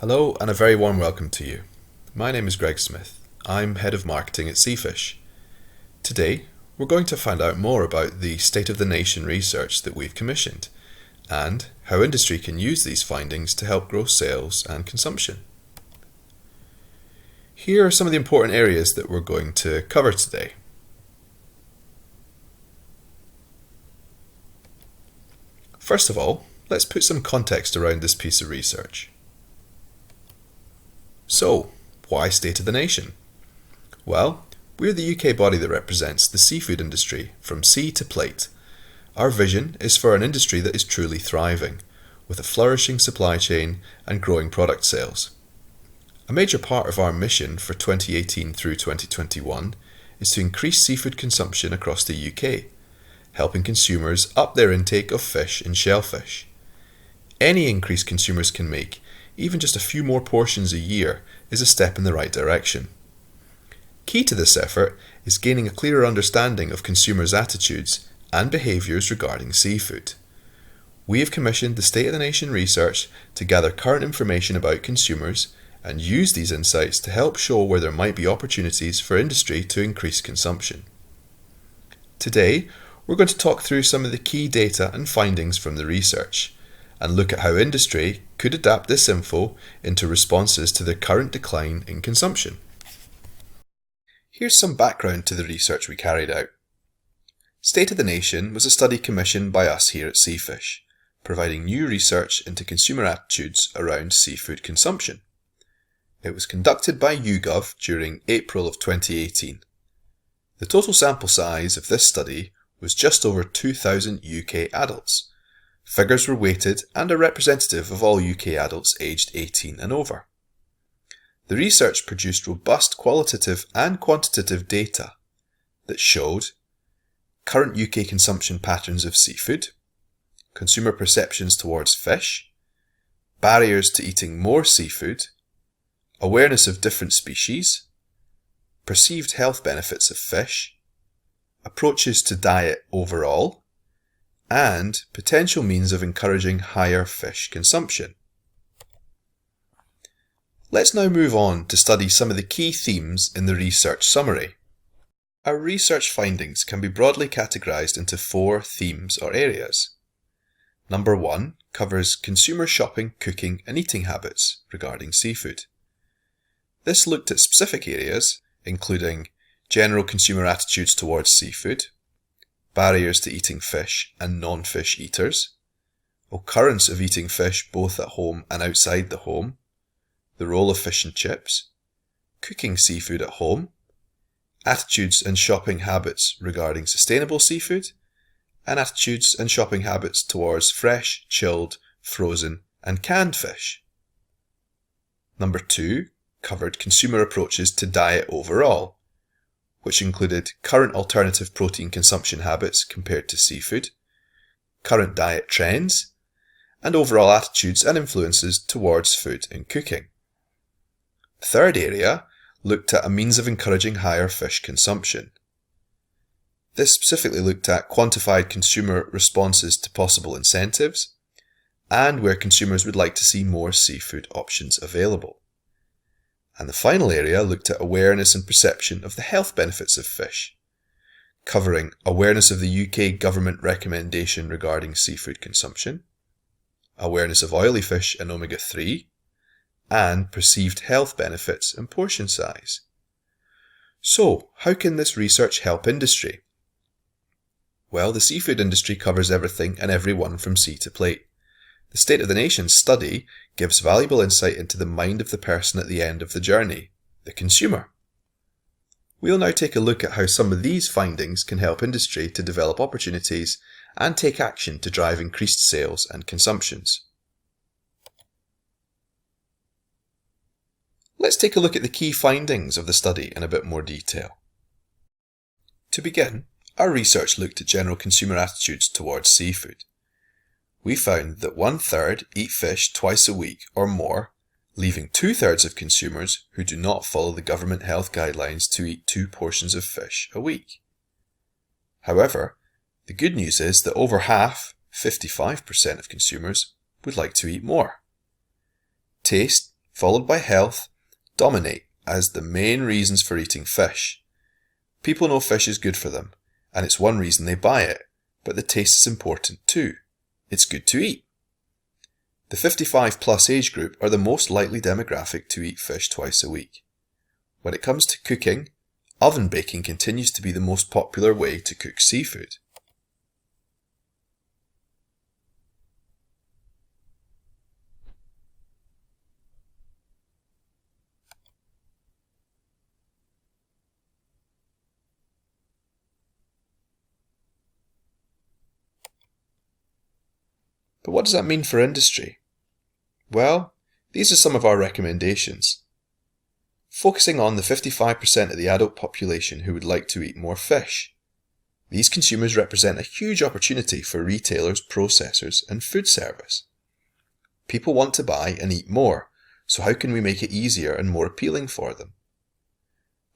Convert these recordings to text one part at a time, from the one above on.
Hello and a very warm welcome to you. My name is Greg Smith. I'm Head of Marketing at Seafish. Today, we're going to find out more about the State of the Nation research that we've commissioned and how industry can use these findings to help grow sales and consumption. Here are some of the important areas that we're going to cover today. First of all, let's put some context around this piece of research. So, why State of the Nation? Well, we're the UK body that represents the seafood industry from sea to plate. Our vision is for an industry that is truly thriving, with a flourishing supply chain and growing product sales. A major part of our mission for 2018 through 2021 is to increase seafood consumption across the UK, helping consumers up their intake of fish and shellfish. Any increase consumers can make, even just a few more portions a year, is a step in the right direction. Key to this effort is gaining a clearer understanding of consumers' attitudes and behaviours regarding seafood. We have commissioned the State of the Nation research to gather current information about consumers and use these insights to help show where there might be opportunities for industry to increase consumption. Today, we're going to talk through some of the key data and findings from the research and look at how industry could adapt this info into responses to the current decline in consumption. Here's some background to the research we carried out. State of the Nation was a study commissioned by us here at Seafish, providing new research into consumer attitudes around seafood consumption. It was conducted by YouGov during April of 2018. The total sample size of this study was just over 2,000 UK adults. Figures were weighted and are representative of all UK adults aged 18 and over. The research produced robust qualitative and quantitative data that showed current UK consumption patterns of seafood, consumer perceptions towards fish, barriers to eating more seafood, awareness of different species, perceived health benefits of fish, approaches to diet overall, and potential means of encouraging higher fish consumption. Let's now move on to study some of the key themes in the research summary. Our research findings can be broadly categorised into 4 themes or areas. Number 1 covers consumer shopping, cooking and eating habits regarding seafood. This looked at specific areas, including general consumer attitudes towards seafood, barriers to eating fish and non-fish eaters, occurrence of eating fish both at home and outside the home, the role of fish and chips, cooking seafood at home, attitudes and shopping habits regarding sustainable seafood, and attitudes and shopping habits towards fresh, chilled, frozen and canned fish. Number 2 covered consumer approaches to diet overall, which included current alternative protein consumption habits compared to seafood, current diet trends, and overall attitudes and influences towards food and cooking. The third area looked at a means of encouraging higher fish consumption. This specifically looked at quantified consumer responses to possible incentives and where consumers would like to see more seafood options available. And the final area looked at awareness and perception of the health benefits of fish, covering awareness of the UK government recommendation regarding seafood consumption, awareness of oily fish and omega-3, and perceived health benefits and portion size. So, how can this research help industry? Well, the seafood industry covers everything and everyone from sea to plate. The State of the Nation study gives valuable insight into the mind of the person at the end of the journey, the consumer. We'll now take a look at how some of these findings can help industry to develop opportunities and take action to drive increased sales and consumptions. Let's take a look at the key findings of the study in a bit more detail. To begin, our research looked at general consumer attitudes towards seafood. We found that 1/3 eat fish twice a week or more, leaving 2/3 of consumers who do not follow the government health guidelines to eat 2 portions of fish a week. However, the good news is that over half, 55% of consumers, would like to eat more. Taste, followed by health, dominate as the main reasons for eating fish. People know fish is good for them, and it's one reason they buy it, but the taste is important too. It's good to eat. The 55 plus age group are the most likely demographic to eat fish twice a week. When it comes to cooking, oven baking continues to be the most popular way to cook seafood. But what does that mean for industry? Well, these are some of our recommendations. Focusing on the 55% of the adult population who would like to eat more fish. These consumers represent a huge opportunity for retailers, processors, and food service. People want to buy and eat more, so how can we make it easier and more appealing for them?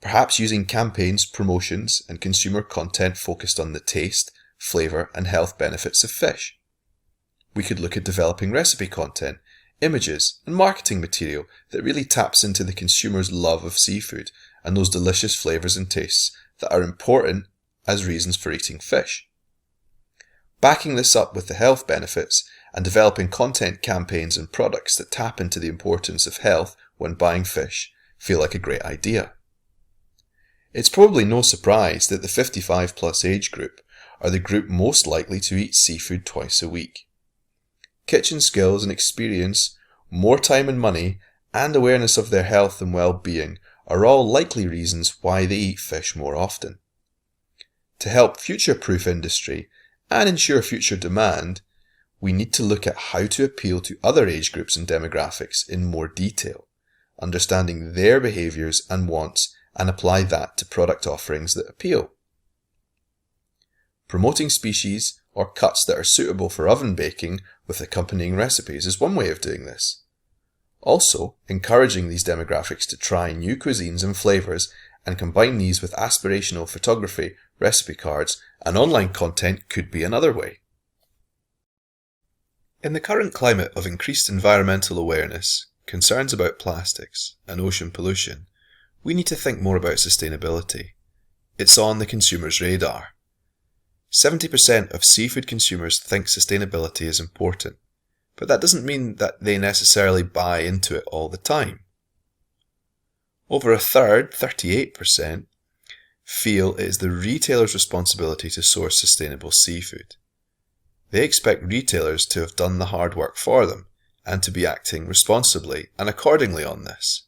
Perhaps using campaigns, promotions, and consumer content focused on the taste, flavour, and health benefits of fish. We could look at developing recipe content, images, and marketing material that really taps into the consumer's love of seafood and those delicious flavours and tastes that are important as reasons for eating fish. Backing this up with the health benefits and developing content campaigns and products that tap into the importance of health when buying fish feel like a great idea. It's probably no surprise that the 55 plus age group are the group most likely to eat seafood twice a week. Kitchen skills and experience, more time and money, and awareness of their health and well-being are all likely reasons why they eat fish more often. To help future-proof industry and ensure future demand, we need to look at how to appeal to other age groups and demographics in more detail, understanding their behaviours and wants, and apply that to product offerings that appeal. Promoting species or cuts that are suitable for oven baking with accompanying recipes is one way of doing this. Also, encouraging these demographics to try new cuisines and flavours and combine these with aspirational photography, recipe cards, and online content could be another way. In the current climate of increased environmental awareness, concerns about plastics, and ocean pollution, we need to think more about sustainability. It's on the consumer's radar. 70% of seafood consumers think sustainability is important, but that doesn't mean that they necessarily buy into it all the time. Over a third, 38%, feel it is the retailer's responsibility to source sustainable seafood. They expect retailers to have done the hard work for them and to be acting responsibly and accordingly on this.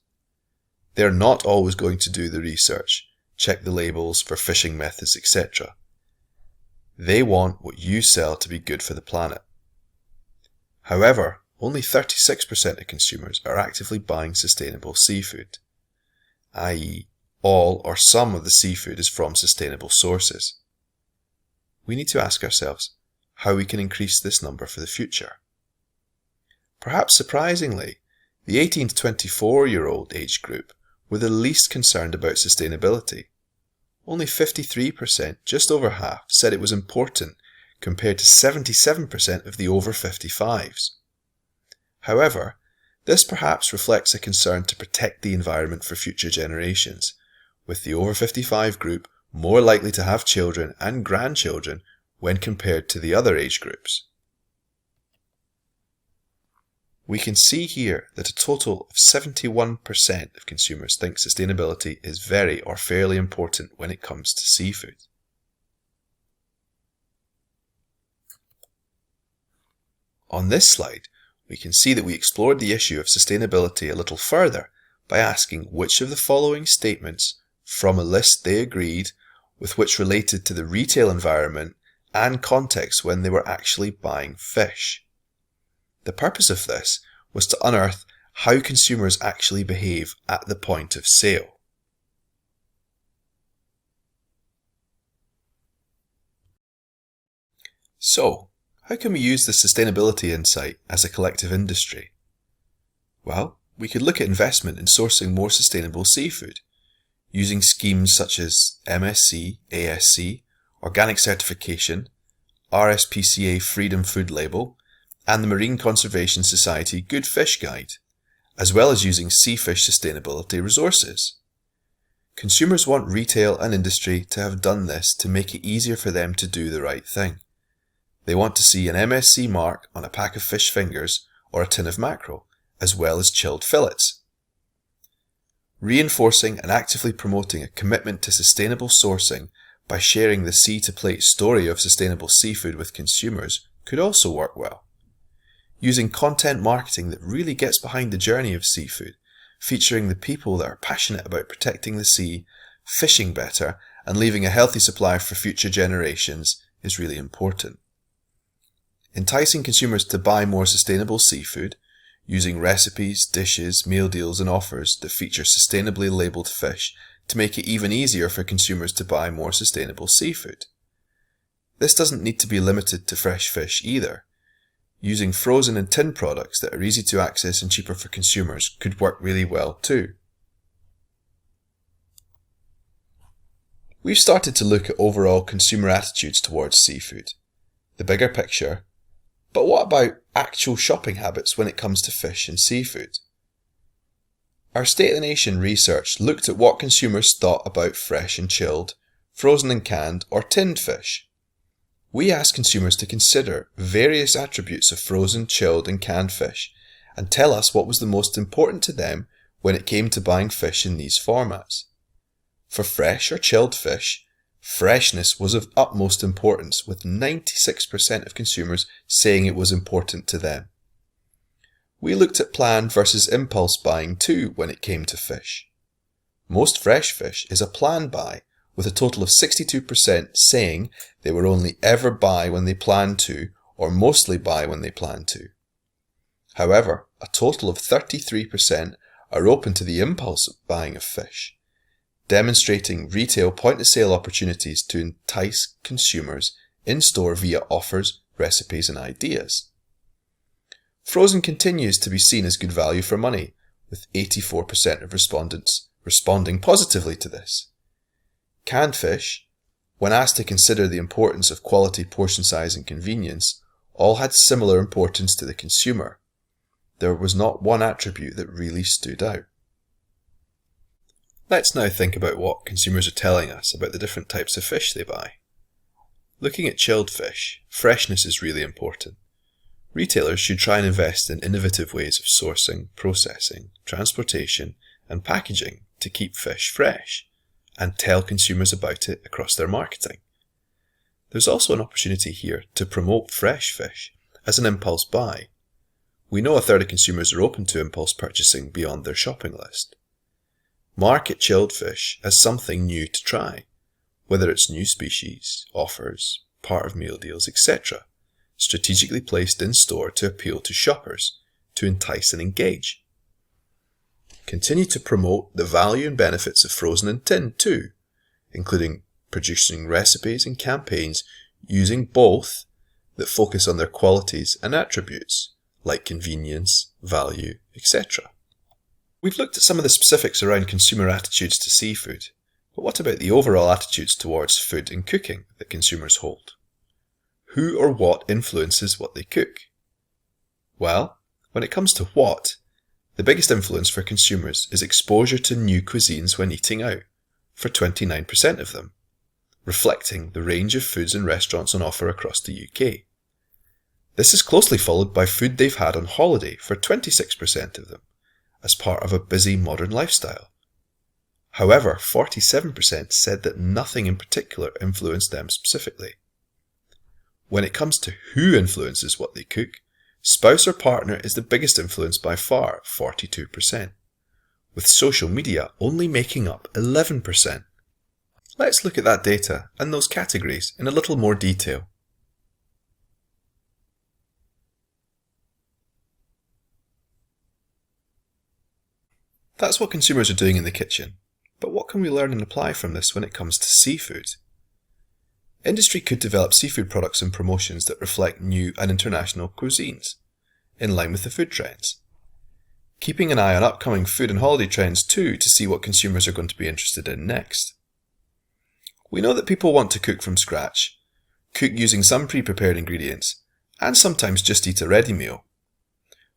They're not always going to do the research, check the labels for fishing methods, etc. They want what you sell to be good for the planet. However, only 36% of consumers are actively buying sustainable seafood, i.e., all or some of the seafood is from sustainable sources. We need to ask ourselves how we can increase this number for the future. Perhaps surprisingly, the 18 to 24-year-old age group were the least concerned about sustainability. Only 53%, just over half, said it was important, compared to 77% of the over 55s. However, this perhaps reflects a concern to protect the environment for future generations, with the over 55 group more likely to have children and grandchildren when compared to the other age groups. We can see here that a total of 71% of consumers think sustainability is very or fairly important when it comes to seafood. On this slide, we can see that we explored the issue of sustainability a little further by asking which of the following statements from a list they agreed with which related to the retail environment and context when they were actually buying fish. The purpose of this was to unearth how consumers actually behave at the point of sale. So, how can we use this sustainability insight as a collective industry? Well, we could look at investment in sourcing more sustainable seafood, using schemes such as MSC, ASC, Organic Certification, RSPCA Freedom Food Label, and the Marine Conservation Society Good Fish Guide, as well as using Seafish sustainability resources. Consumers want retail and industry to have done this to make it easier for them to do the right thing. They want to see an MSC mark on a pack of fish fingers or a tin of mackerel, as well as chilled fillets. Reinforcing and actively promoting a commitment to sustainable sourcing by sharing the sea to plate story of sustainable seafood with consumers could also work well. Using content marketing that really gets behind the journey of seafood, featuring the people that are passionate about protecting the sea, fishing better, and leaving a healthy supply for future generations is really important. Enticing consumers to buy more sustainable seafood, using recipes, dishes, meal deals and offers that feature sustainably labelled fish to make it even easier for consumers to buy more sustainable seafood. This doesn't need to be limited to fresh fish either. Using frozen and tin products that are easy to access and cheaper for consumers could work really well too. We've started to look at overall consumer attitudes towards seafood, the bigger picture, but what about actual shopping habits when it comes to fish and seafood? Our State of the Nation research looked at what consumers thought about fresh and chilled, frozen and canned or tinned fish. We asked consumers to consider various attributes of frozen, chilled and canned fish and tell us what was the most important to them when it came to buying fish in these formats. For fresh or chilled fish, freshness was of utmost importance, with 96% of consumers saying it was important to them. We looked at planned versus impulse buying too when it came to fish. Most fresh fish is a planned buy, with a total of 62% saying they will only ever buy when they plan to, or mostly buy when they plan to. However, a total of 33% are open to the impulse buying of fish, demonstrating retail point-of-sale opportunities to entice consumers in-store via offers, recipes and ideas. Frozen continues to be seen as good value for money, with 84% of respondents responding positively to this. Canned fish, when asked to consider the importance of quality, portion size and convenience, all had similar importance to the consumer. There was not one attribute that really stood out. Let's now think about what consumers are telling us about the different types of fish they buy. Looking at chilled fish, freshness is really important. Retailers should try and invest in innovative ways of sourcing, processing, transportation and packaging to keep fish fresh, and tell consumers about it across their marketing. There's also an opportunity here to promote fresh fish as an impulse buy. We know a third of consumers are open to impulse purchasing beyond their shopping list. Market chilled fish as something new to try, whether it's new species, offers, part of meal deals, etc., strategically placed in store to appeal to shoppers, to entice and engage. Continue to promote the value and benefits of frozen and tinned too, including producing recipes and campaigns using both that focus on their qualities and attributes, like convenience, value, etc. We've looked at some of the specifics around consumer attitudes to seafood, but what about the overall attitudes towards food and cooking that consumers hold? Who or what influences what they cook? Well, when it comes to what, the biggest influence for consumers is exposure to new cuisines when eating out, for 29% of them, reflecting the range of foods and restaurants on offer across the UK. This is closely followed by food they've had on holiday for 26% of them, as part of a busy modern lifestyle. However, 47% said that nothing in particular influenced them specifically. When it comes to who influences what they cook, spouse or partner is the biggest influence by far, 42%, with social media only making up 11%. Let's look at that data and those categories in a little more detail. That's what consumers are doing in the kitchen, but what can we learn and apply from this when it comes to seafood? Industry could develop seafood products and promotions that reflect new and international cuisines, in line with the food trends. Keeping an eye on upcoming food and holiday trends too to see what consumers are going to be interested in next. We know that people want to cook from scratch, cook using some pre-prepared ingredients, and sometimes just eat a ready meal.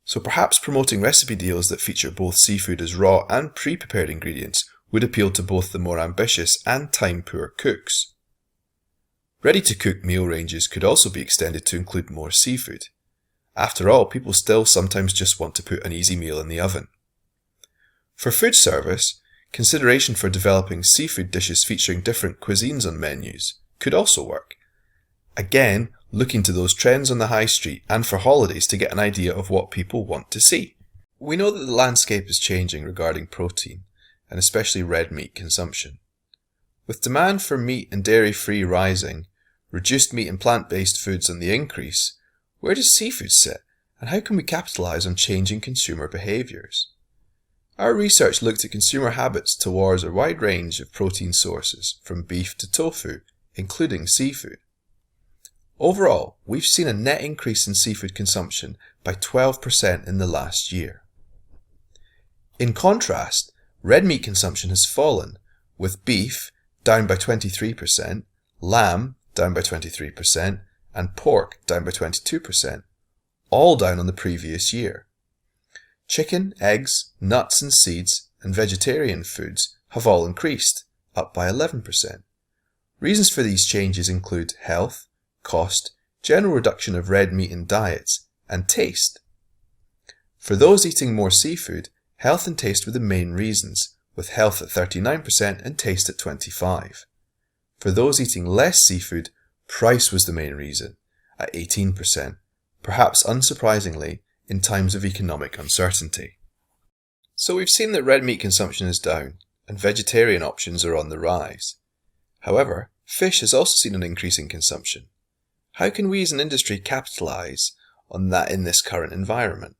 So perhaps promoting recipe deals that feature both seafood as raw and pre-prepared ingredients would appeal to both the more ambitious and time-poor cooks. Ready-to-cook meal ranges could also be extended to include more seafood. After all, people still sometimes just want to put an easy meal in the oven. For food service, consideration for developing seafood dishes featuring different cuisines on menus could also work. Again, looking to those trends on the high street and for holidays to get an idea of what people want to see. We know that the landscape is changing regarding protein, and especially red meat consumption. With demand for meat and dairy-free rising, reduced meat and plant-based foods on the increase, where does seafood sit, and how can we capitalise on changing consumer behaviours? Our research looked at consumer habits towards a wide range of protein sources, from beef to tofu, including seafood. Overall, we've seen a net increase in seafood consumption by 12% in the last year. In contrast, red meat consumption has fallen, with beef down by 23%, lamb down by 23%, and pork down by 22%, all down on the previous year. Chicken, eggs, nuts and seeds, and vegetarian foods have all increased, up by 11%. Reasons for these changes include health, cost, general reduction of red meat in diets, and taste. For those eating more seafood, health and taste were the main reasons, with health at 39% and taste at 25%. For those eating less seafood, price was the main reason, at 18%, perhaps unsurprisingly in times of economic uncertainty. So we've seen that red meat consumption is down, and vegetarian options are on the rise. However, fish has also seen an increase in consumption. How can we as an industry capitalise on that in this current environment?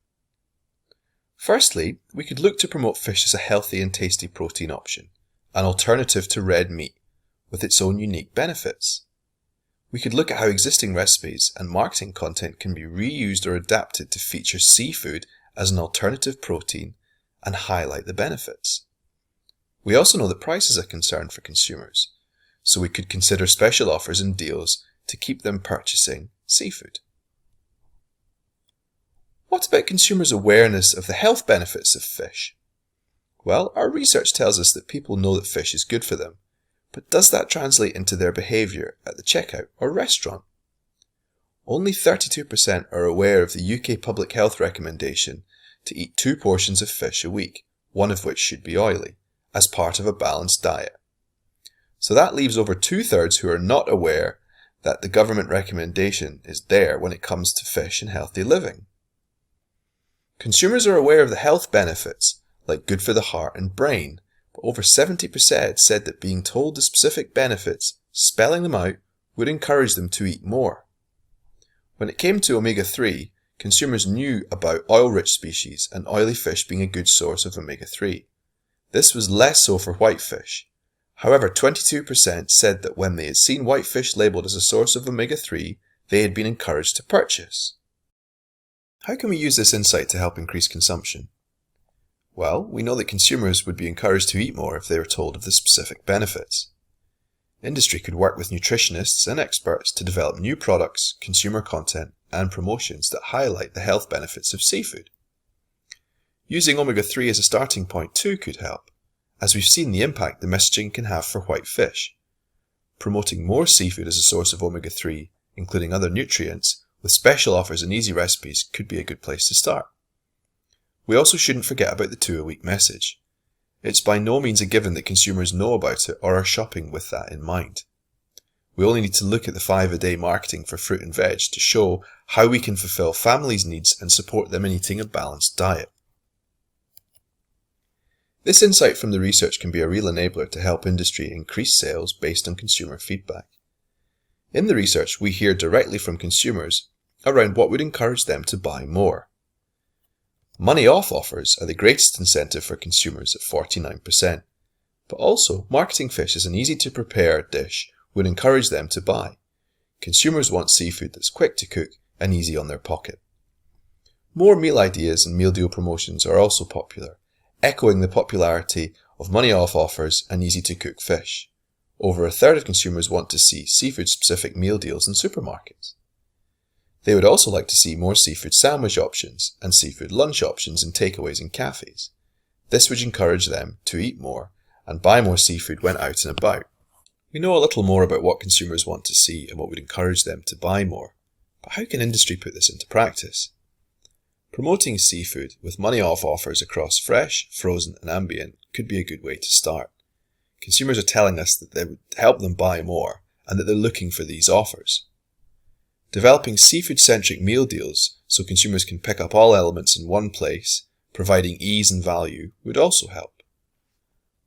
Firstly, we could look to promote fish as a healthy and tasty protein option, an alternative to red meat, with its own unique benefits. We could look at how existing recipes and marketing content can be reused or adapted to feature seafood as an alternative protein and highlight the benefits. We also know that price is a concern for consumers, so we could consider special offers and deals to keep them purchasing seafood. What about consumers' awareness of the health benefits of fish? Well, our research tells us that people know that fish is good for them, but does that translate into their behaviour at the checkout or restaurant? Only 32% are aware of the UK public health recommendation to eat 2 portions of fish a week, one of which should be oily, as part of a balanced diet. So that leaves over 2/3 who are not aware that the government recommendation is there when it comes to fish and healthy living. Consumers are aware of the health benefits, like good for the heart and brain, but over 70% said that being told the specific benefits, spelling them out, would encourage them to eat more. When it came to omega-3, consumers knew about oil-rich species and oily fish being a good source of omega-3. This was less so for whitefish. However, 22% said that when they had seen whitefish labelled as a source of omega-3, they had been encouraged to purchase. How can we use this insight to help increase consumption? Well, we know that consumers would be encouraged to eat more if they were told of the specific benefits. Industry could work with nutritionists and experts to develop new products, consumer content, and promotions that highlight the health benefits of seafood. Using omega-3 as a starting point too could help, as we've seen the impact the messaging can have for white fish. Promoting more seafood as a source of omega-3, including other nutrients, with special offers and easy recipes could be a good place to start. We also shouldn't forget about the 2-a-week message. It's by no means a given that consumers know about it or are shopping with that in mind. We only need to look at the 5-a-day marketing for fruit and veg to show how we can fulfill families' needs and support them in eating a balanced diet. This insight from the research can be a real enabler to help industry increase sales based on consumer feedback. In the research, we hear directly from consumers around what would encourage them to buy more. Money off offers are the greatest incentive for consumers at 49%, but also marketing fish as an easy-to-prepare dish would encourage them to buy. Consumers want seafood that's quick to cook and easy on their pocket. More meal ideas and meal deal promotions are also popular, echoing the popularity of money off offers and easy-to-cook fish. Over 1/3 of consumers want to see seafood-specific meal deals in supermarkets. They would also like to see more seafood sandwich options and seafood lunch options in takeaways and cafes. This would encourage them to eat more and buy more seafood when out and about. We know a little more about what consumers want to see and what would encourage them to buy more, but how can industry put this into practice? Promoting seafood with money-off offers across fresh, frozen and ambient could be a good way to start. Consumers are telling us that they would help them buy more and that they're looking for these offers. Developing seafood-centric meal deals so consumers can pick up all elements in one place, providing ease and value, would also help.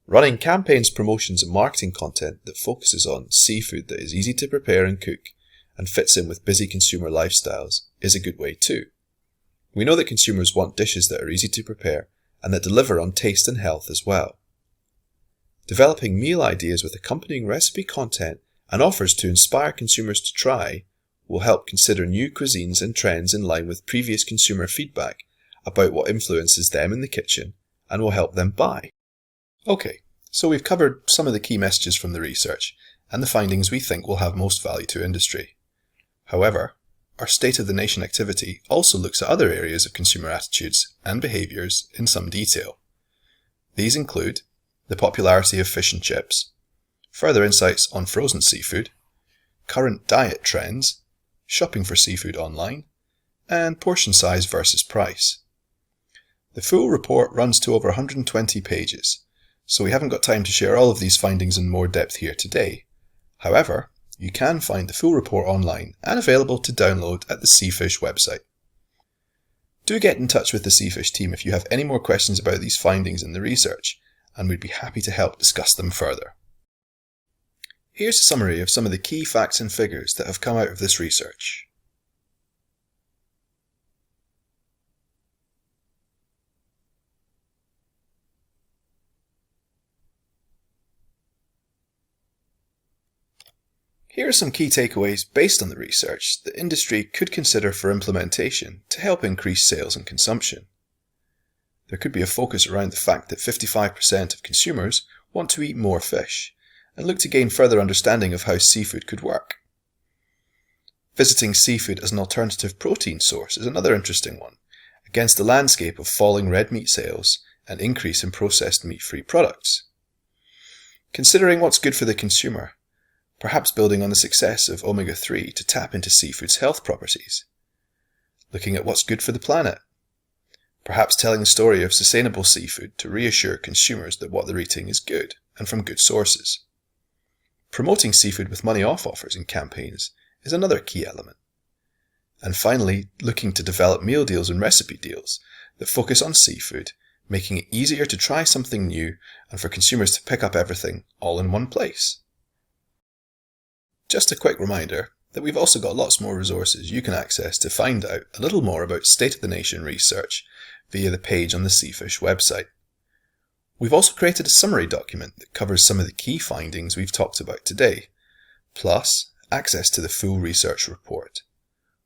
Running campaigns, promotions and marketing content that focuses on seafood that is easy to prepare and cook and fits in with busy consumer lifestyles is a good way too. We know that consumers want dishes that are easy to prepare and that deliver on taste and health as well. Developing meal ideas with accompanying recipe content and offers to inspire consumers to try will help consider new cuisines and trends in line with previous consumer feedback about what influences them in the kitchen and will help them buy. Okay, so we've covered some of the key messages from the research and the findings we think will have most value to industry. However, our State of the Nation activity also looks at other areas of consumer attitudes and behaviours in some detail. These include the popularity of fish and chips, further insights on frozen seafood, current diet trends, shopping for seafood online, and portion size versus price. The full report runs to over 120 pages, so we haven't got time to share all of these findings in more depth here today. However, you can find the full report online and available to download at the Seafish website. Do get in touch with the Seafish team if you have any more questions about these findings in the research, and we'd be happy to help discuss them further. Here's a summary of some of the key facts and figures that have come out of this research. Here are some key takeaways based on the research that industry could consider for implementation to help increase sales and consumption. There could be a focus around the fact that 55% of consumers want to eat more fish and look to gain further understanding of how seafood could work. Visiting seafood as an alternative protein source is another interesting one, against the landscape of falling red meat sales and increase in processed meat-free products. Considering what's good for the consumer, perhaps building on the success of omega-3 to tap into seafood's health properties. Looking at what's good for the planet. Perhaps telling the story of sustainable seafood to reassure consumers that what they're eating is good and from good sources. Promoting seafood with money-off offers and campaigns is another key element. And finally, looking to develop meal deals and recipe deals that focus on seafood, making it easier to try something new and for consumers to pick up everything all in one place. Just a quick reminder that we've also got lots more resources you can access to find out a little more about State of the Nation research via the page on the Seafish website. We've also created a summary document that covers some of the key findings we've talked about today, plus access to the full research report.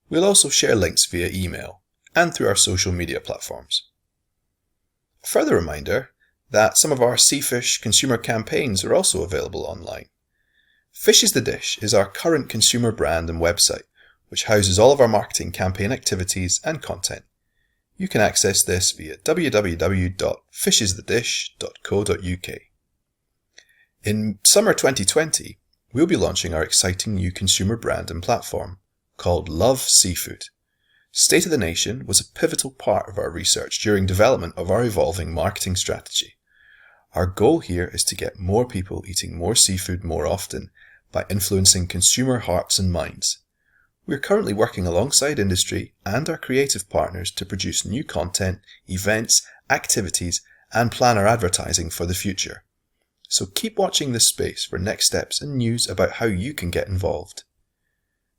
We'll also share links via email and through our social media platforms. A further reminder that some of our Seafish consumer campaigns are also available online. Fish is the Dish is our current consumer brand and website, which houses all of our marketing campaign activities and content. You can access this via www.fishisthedish.co.uk. In summer 2020, we'll be launching our exciting new consumer brand and platform called Love Seafood. State of the Nation was a pivotal part of our research during development of our evolving marketing strategy. Our goal here is to get more people eating more seafood more often by influencing consumer hearts and minds. We're currently working alongside industry and our creative partners to produce new content, events, activities, and plan our advertising for the future. So keep watching this space for next steps and news about how you can get involved.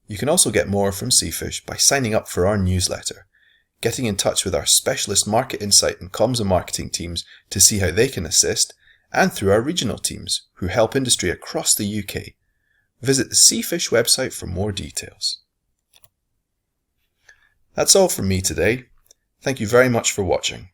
You can also get more from Seafish by signing up for our newsletter, getting in touch with our specialist market insight and comms and marketing teams to see how they can assist, and through our regional teams who help industry across the UK. Visit the Seafish website for more details. That's all from me today. Thank you very much for watching.